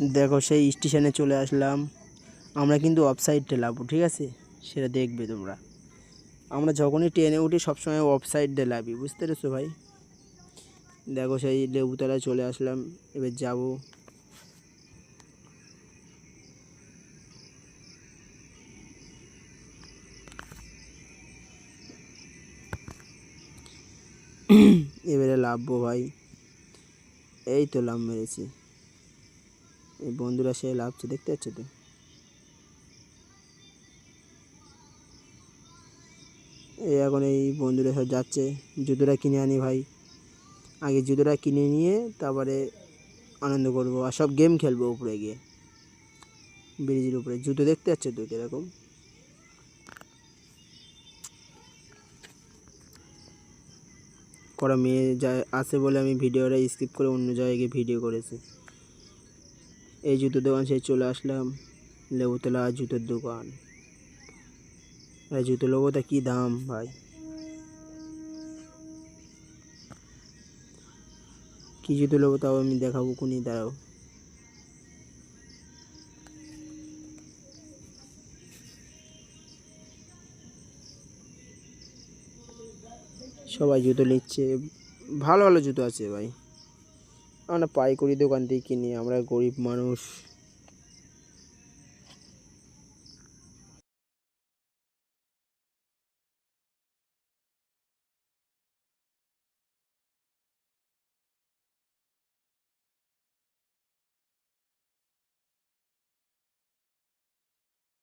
দেখো সেই স্টেশনে চলে আসলাম। আমরা কিন্তু অফসাইড ঠেলাবো, ঠিক আছে? সেটা দেখবে তোমরা। আমরা যখনই ট্রেনে উঠি সবসময় অফসাইড ঠেলাবি, বুঝতে পেরেছো ভাই? দেখো সেই লেবুতলায় চলে আসলাম, এবার যাব। এবারে লাভবো ভাই। এই তো লাভ মেরেছি। এই বন্ধুরা সে লাভছে, দেখতে পাচ্ছ তো? এই এখন এই বন্ধুরা সব যাচ্ছে। জুতোটা কিনে আনি ভাই, আগে জুতোটা কিনে নিয়ে তারপরে আনন্দ করবো আর সব গেম খেলবো উপরে গিয়ে, ব্রিজের উপরে। জুতো দেখতে পাচ্ছ তো কীরকম? করা মেয়ে যা আছে বলে আমি ভিডিওটা স্কিপ করে অন্য জায়গায় ভিডিও করেছি। এই জুতোর দোকান সেই চলে আসলাম, লেবুতলা জুতোর দোকান। জুতো নেবো, তা কী দাম ভাই! কী জুতো নেবো তাও আমি দেখাবো, কোনি দাঁড়াও। সবাই জুতো নিচ্ছে, ভালো ভালো জুতো আছে ভাই। আমরা পাইকারি দোকান থেকে কিনি, আমরা গরিব মানুষ।